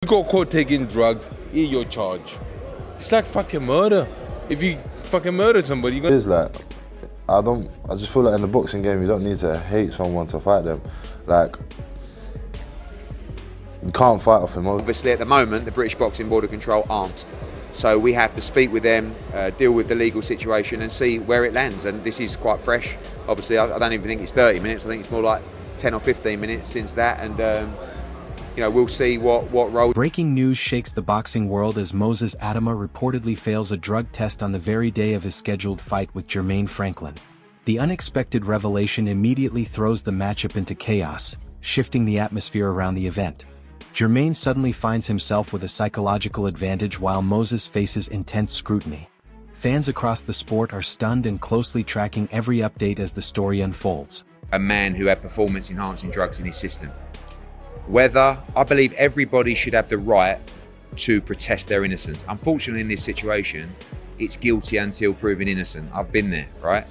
You got caught taking drugs, you're charged. It's like fucking murder. If you fucking murder somebody, you're It is like, I just feel like in the boxing game, you don't need to hate someone to fight them. Like, you can't fight off emotion. Obviously, at the moment, the British Boxing Board of Control aren't. So we have to speak with them, deal with the legal situation and see where it lands. And this is quite fresh. Obviously, I don't even think it's 30 minutes. I think it's more like 10 or 15 minutes since that. And, you know, we'll see what role. Breaking news shakes the boxing world as Moses Itauma reportedly fails a drug test on the very day of his scheduled fight with Jermaine Franklin. The unexpected revelation immediately throws the matchup into chaos, shifting the atmosphere around the event. Jermaine suddenly finds himself with a psychological advantage while Moses faces intense scrutiny. Fans across the sport are stunned and closely tracking every update as the story unfolds. A man who had performance-enhancing drugs in his system. Whether, I believe everybody should have the right to protest their innocence. Unfortunately, in this situation, it's guilty until proven innocent. I've been there, right?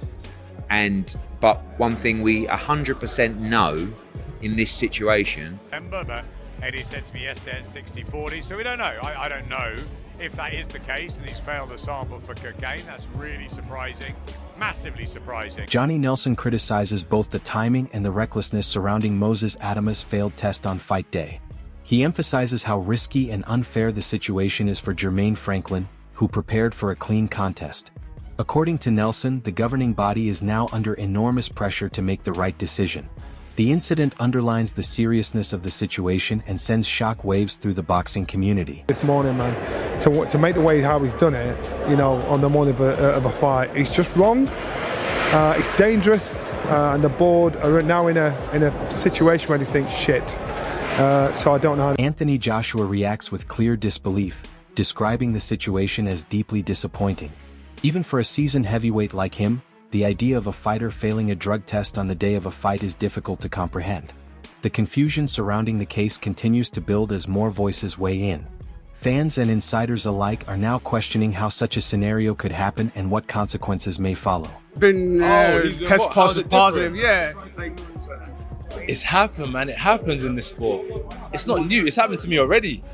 But one thing we 100% know in this situation. Remember that Eddie said to me yesterday it's 60-40, so we don't know. I don't know if that is the case and he's failed a sample for cocaine. That's really surprising, massively surprising. Johnny Nelson criticizes both the timing and the recklessness surrounding Moses Itauma's failed test on fight day. He emphasizes how risky and unfair the situation is for Jermaine Franklin, who prepared for a clean contest. According to Nelson, the governing body is now under enormous pressure to make the right decision. The incident underlines the seriousness of the situation and sends shock waves through the boxing community. This morning, man, to make the way how he's done it, you know, on the morning of a fight, it's just wrong. It's dangerous, and the board are now in a situation where they think shit. So I don't know. Anthony Joshua reacts with clear disbelief, describing the situation as deeply disappointing. Even for a seasoned heavyweight like him, the idea of a fighter failing a drug test on the day of a fight is difficult to comprehend. The confusion surrounding the case continues to build as more voices weigh in. Fans and insiders alike are now questioning how such a scenario could happen and what consequences may follow. Been test positive, yeah. It's happened, man. It happens in this sport. It's not new. It's happened to me already.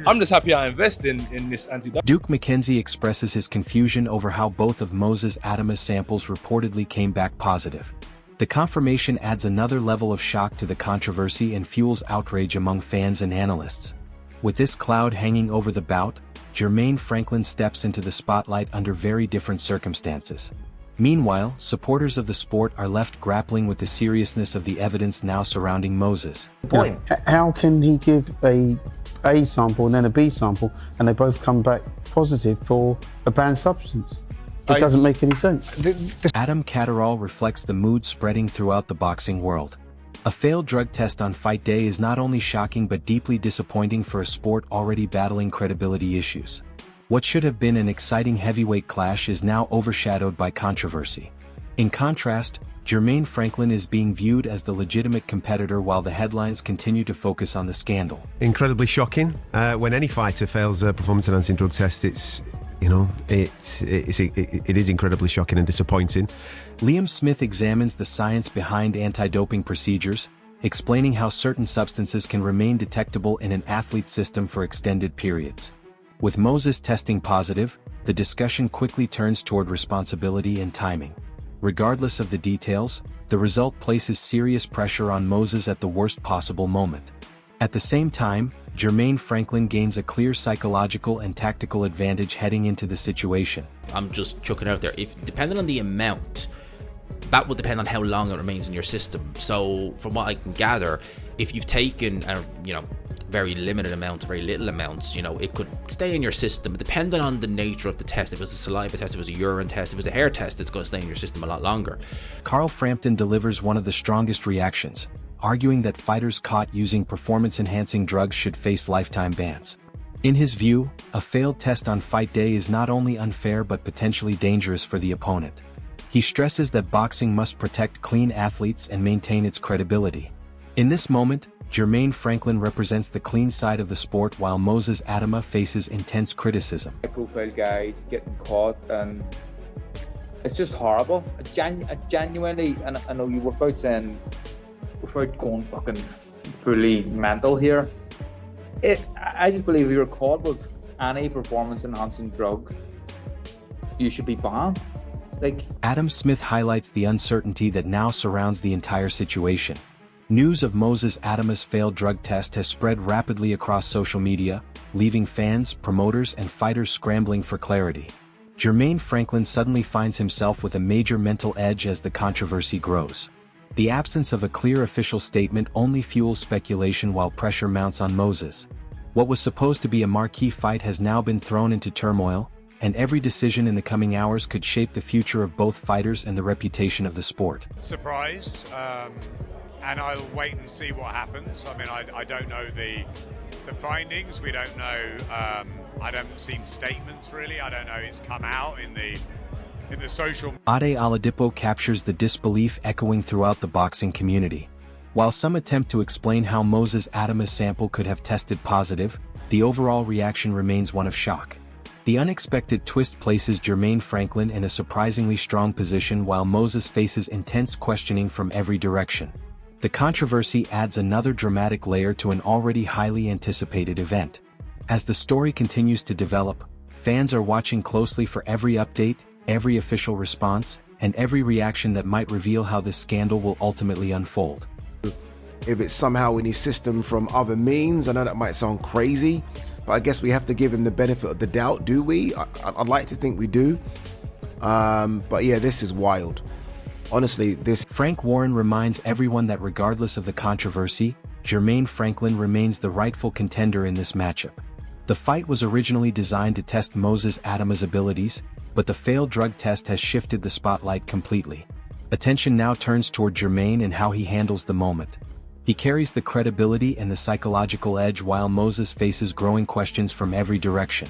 I'm just happy I invest in this anti-doping. Duke McKenzie expresses his confusion over how both of Moses Itauma's samples reportedly came back positive. The confirmation adds another level of shock to the controversy and fuels outrage among fans and analysts. With this cloud hanging over the bout, Jermaine Franklin steps into the spotlight under very different circumstances. Meanwhile, supporters of the sport are left grappling with the seriousness of the evidence now surrounding Moses. Point. How can he give a sample and then a B sample and they both come back positive for a banned substance? It doesn't make any sense. Adam Catterall reflects the mood spreading throughout the boxing world. A failed drug test on fight day is not only shocking but deeply disappointing for a sport already battling credibility issues. What should have been an exciting heavyweight clash is now overshadowed by controversy. In contrast, Jermaine Franklin is being viewed as the legitimate competitor while the headlines continue to focus on the scandal. Incredibly shocking. When any fighter fails a performance-enhancing drug test, it is incredibly shocking and disappointing. Liam Smith examines the science behind anti-doping procedures, explaining how certain substances can remain detectable in an athlete's system for extended periods. With Moses testing positive, the discussion quickly turns toward responsibility and timing. Regardless of the details, the result places serious pressure on Moses at the worst possible moment. At the same time, Jermaine Franklin gains a clear psychological and tactical advantage heading into the situation. I'm just chucking out there, if depending on the amount, that will depend on how long it remains in your system. So from what I can gather, if you've taken a very limited amount, very little amounts, it could stay in your system. Depending on the nature of the test, if it was a saliva test, if it was a urine test, if it was a hair test, it's going to stay in your system a lot longer. Carl Frampton delivers one of the strongest reactions, arguing that fighters caught using performance-enhancing drugs should face lifetime bans. In his view, a failed test on fight day is not only unfair but potentially dangerous for the opponent. He stresses that boxing must protect clean athletes and maintain its credibility. In this moment, Jermaine Franklin represents the clean side of the sport while Moses Itauma faces intense criticism. High-profile guys getting caught, and it's just horrible. Genuinely, and I know you were about saying, without going fucking fully mental here, I just believe if you're caught with any performance-enhancing drug, you should be banned. Like, Adam Smith highlights the uncertainty that now surrounds the entire situation. News of Moses Itauma's failed drug test has spread rapidly across social media, leaving fans, promoters, and fighters scrambling for clarity. Jermaine Franklin suddenly finds himself with a major mental edge as the controversy grows. The absence of a clear official statement only fuels speculation while pressure mounts on Moses. What was supposed to be a marquee fight has now been thrown into turmoil, and every decision in the coming hours could shape the future of both fighters and the reputation of the sport. Surprise, and I'll wait and see what happens. I mean, I don't know the findings. We don't know. I haven't seen statements really. I don't know. It's come out in the social. Ade Oladipo captures the disbelief echoing throughout the boxing community. While some attempt to explain how Moses Itauma's sample could have tested positive, the overall reaction remains one of shock. The unexpected twist places Jermaine Franklin in a surprisingly strong position while Moses faces intense questioning from every direction. The controversy adds another dramatic layer to an already highly anticipated event. As the story continues to develop, fans are watching closely for every update, every official response, and every reaction that might reveal how this scandal will ultimately unfold. If it's somehow in his system from other means, I know that might sound crazy, but I guess we have to give him the benefit of the doubt, do we? I'd like to think we do. But yeah, this is wild. Honestly, this... Frank Warren reminds everyone that regardless of the controversy, Jermaine Franklin remains the rightful contender in this matchup. The fight was originally designed to test Moses Itauma's abilities, but the failed drug test has shifted the spotlight completely. Attention now turns toward Jermaine and how he handles the moment. He carries the credibility and the psychological edge while Moses faces growing questions from every direction.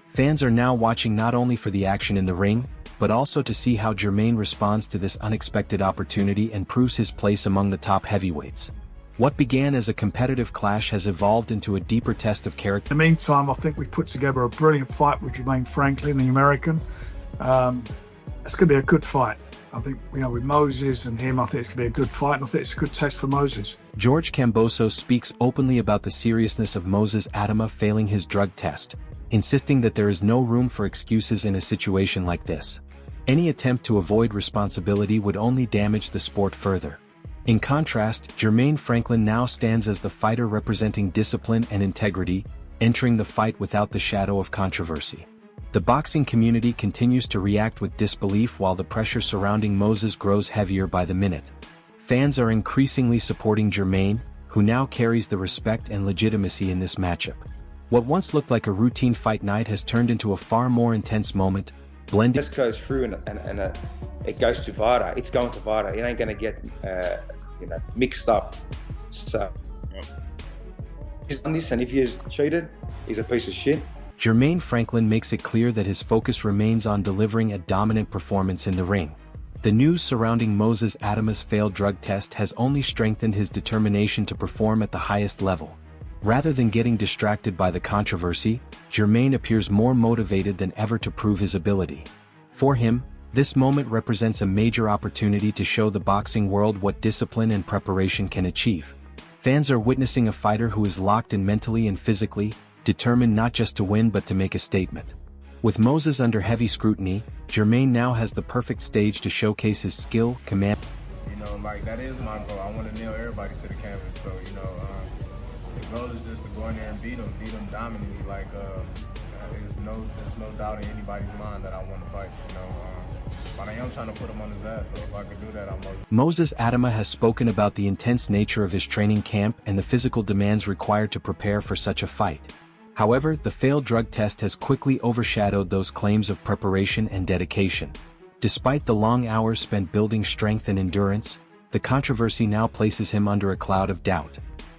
Fans are now watching not only for the action in the ring, but also to see how Jermaine responds to this unexpected opportunity and proves his place among the top heavyweights. What began as a competitive clash has evolved into a deeper test of character. In the meantime, I think we put together a brilliant fight with Jermaine Franklin, the American. It's going to be a good fight. I think, with Moses and him, I think it's going to be a good fight, and I think it's a good test for Moses. George Camboso speaks openly about the seriousness of Moses Itauma failing his drug test, insisting that there is no room for excuses in a situation like this. Any attempt to avoid responsibility would only damage the sport further. In contrast, Jermaine Franklin now stands as the fighter representing discipline and integrity, entering the fight without the shadow of controversy. The boxing community continues to react with disbelief while the pressure surrounding Moses grows heavier by the minute. Fans are increasingly supporting Jermaine, who now carries the respect and legitimacy in this matchup. What once looked like a routine fight night has turned into a far more intense moment, blending. This goes through and it goes to VADA. It's going to VADA. It ain't going to get mixed up. So he's done this, and if he's cheated, he's a piece of shit. Jermaine Franklin makes it clear that his focus remains on delivering a dominant performance in the ring. The news surrounding Moses Itauma's failed drug test has only strengthened his determination to perform at the highest level. Rather than getting distracted by the controversy, Jermaine appears more motivated than ever to prove his ability. For him, this moment represents a major opportunity to show the boxing world what discipline and preparation can achieve. Fans are witnessing a fighter who is locked in mentally and physically, determined not just to win but to make a statement. With Moses under heavy scrutiny, Jermaine now has the perfect stage to showcase his skill, command. That is my goal. I want to nail everybody to the canvas. So, the goal is just to go in there and beat them dominantly. There's no doubt in anybody's mind that I want to fight. But I am trying to put him on his ass. So if I could do that, I'm okay. Moses Itauma has spoken about the intense nature of his training camp and the physical demands required to prepare for such a fight. However, the failed drug test has quickly overshadowed those claims of preparation and dedication. Despite the long hours spent building strength and endurance, the controversy now places him under a cloud of doubt.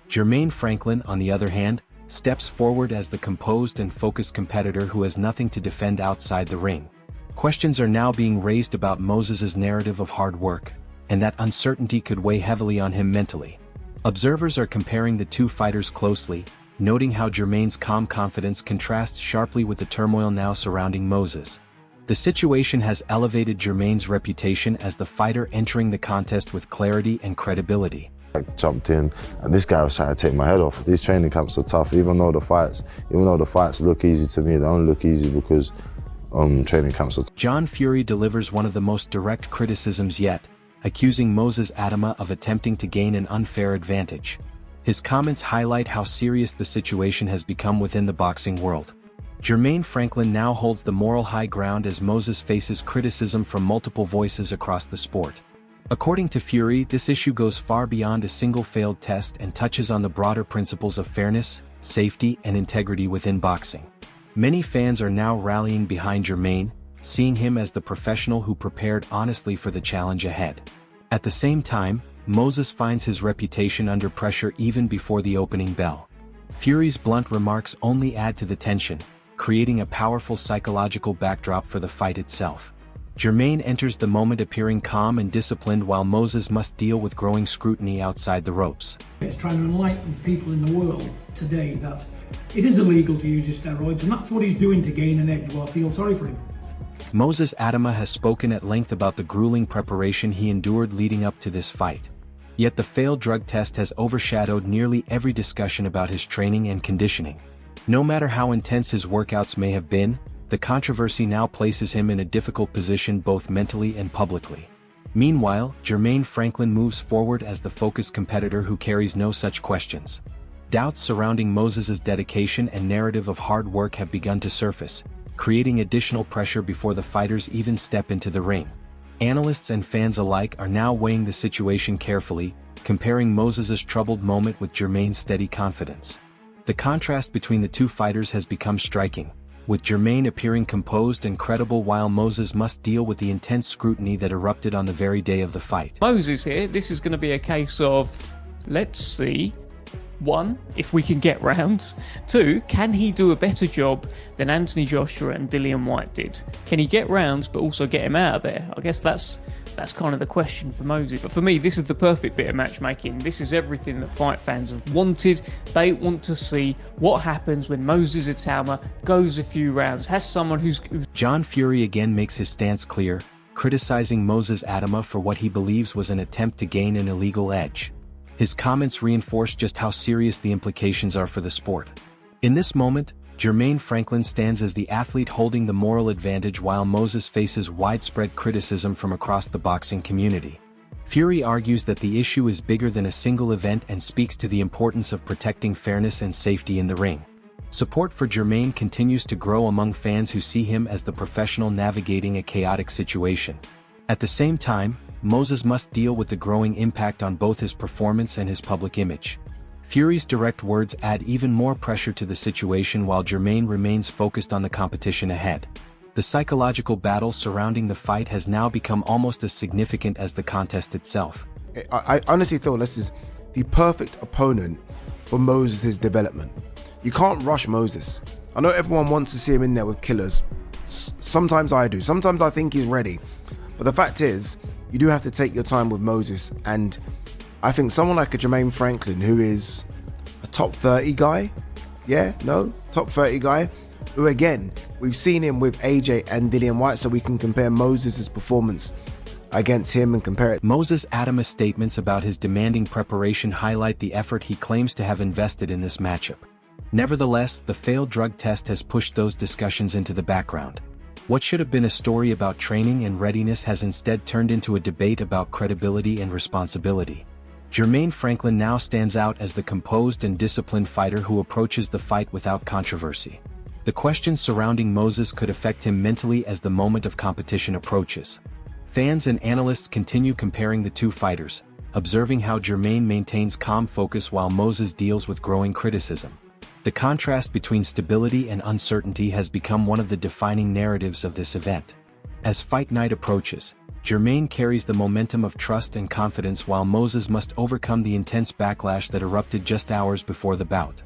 Jermaine Franklin, on the other hand, steps forward as the composed and focused competitor who has nothing to defend outside the ring. Questions are now being raised about Moses's narrative of hard work, and that uncertainty could weigh heavily on him mentally. Observers are comparing the two fighters closely, noting how Jermaine's calm confidence contrasts sharply with the turmoil now surrounding Moses. The situation has elevated Jermaine's reputation as the fighter entering the contest with clarity and credibility. jumped in, and this guy was trying to take my head off. These training camps are tough, even though the fights look easy to me, they don't look easy because training camps are tough. John Fury delivers one of the most direct criticisms yet, accusing Moses Itauma of attempting to gain an unfair advantage. His comments highlight how serious the situation has become within the boxing world. Jermaine Franklin now holds the moral high ground as Moses faces criticism from multiple voices across the sport. According to Fury, this issue goes far beyond a single failed test and touches on the broader principles of fairness, safety, and integrity within boxing. Many fans are now rallying behind Jermaine, seeing him as the professional who prepared honestly for the challenge ahead. At the same time, Moses finds his reputation under pressure even before the opening bell. Fury's blunt remarks only add to the tension, creating a powerful psychological backdrop for the fight itself. Jermaine enters the moment appearing calm and disciplined while Moses must deal with growing scrutiny outside the ropes. It's trying to enlighten people in the world today that it is illegal to use his steroids, and that's what he's doing to gain an edge. Well, I feel sorry for him. Moses Itauma has spoken at length about the grueling preparation he endured leading up to this fight. Yet the failed drug test has overshadowed nearly every discussion about his training and conditioning. No matter how intense his workouts may have been, the controversy now places him in a difficult position both mentally and publicly. Meanwhile, Jermaine Franklin moves forward as the focused competitor who carries no such questions. Doubts surrounding Moses's dedication and narrative of hard work have begun to surface, creating additional pressure before the fighters even step into the ring. Analysts and fans alike are now weighing the situation carefully, comparing Moses's troubled moment with Jermaine's steady confidence. The contrast between the two fighters has become striking, with Jermaine appearing composed and credible while Moses must deal with the intense scrutiny that erupted on the very day of the fight. Moses here, this is going to be a case of, let's see, 1, if we can get rounds. 2, can he do a better job than Anthony Joshua and Dillian Whyte did? Can he get rounds but also get him out of there? I guess that's kind of the question for Moses. But for me, this is the perfect bit of matchmaking. This is everything that fight fans have wanted. They want to see what happens when Moses Itauma goes a few rounds, has someone who's... John Fury again makes his stance clear, criticizing Moses Itauma for what he believes was an attempt to gain an illegal edge. His comments reinforce just how serious the implications are for the sport. In this moment, Jermaine Franklin stands as the athlete holding the moral advantage while Moses faces widespread criticism from across the boxing community. Fury argues that the issue is bigger than a single event and speaks to the importance of protecting fairness and safety in the ring. Support for Jermaine continues to grow among fans who see him as the professional navigating a chaotic situation. At the same time, Moses must deal with the growing impact on both his performance and his public image. Fury's direct words add even more pressure to the situation while Jermaine remains focused on the competition ahead. The psychological battle surrounding the fight has now become almost as significant as the contest itself. I honestly thought this is the perfect opponent for Moses' development. You can't rush Moses. I know everyone wants to see him in there with killers. Sometimes I do. Sometimes I think he's ready. But the fact is, you do have to take your time with Moses, and I think someone like a Jermaine Franklin, who is a top 30 guy, top 30 guy, who again, we've seen him with AJ and Dillian Whyte, so we can compare Moses' performance against him and compare it. Moses Itauma's statements about his demanding preparation highlight the effort he claims to have invested in this matchup. Nevertheless, the failed drug test has pushed those discussions into the background. What should have been a story about training and readiness has instead turned into a debate about credibility and responsibility. Jermaine Franklin now stands out as the composed and disciplined fighter who approaches the fight without controversy. The questions surrounding Moses could affect him mentally as the moment of competition approaches. Fans and analysts continue comparing the two fighters, observing how Jermaine maintains calm focus while Moses deals with growing criticism. The contrast between stability and uncertainty has become one of the defining narratives of this event. As fight night approaches, Jermaine carries the momentum of trust and confidence while Moses must overcome the intense backlash that erupted just hours before the bout.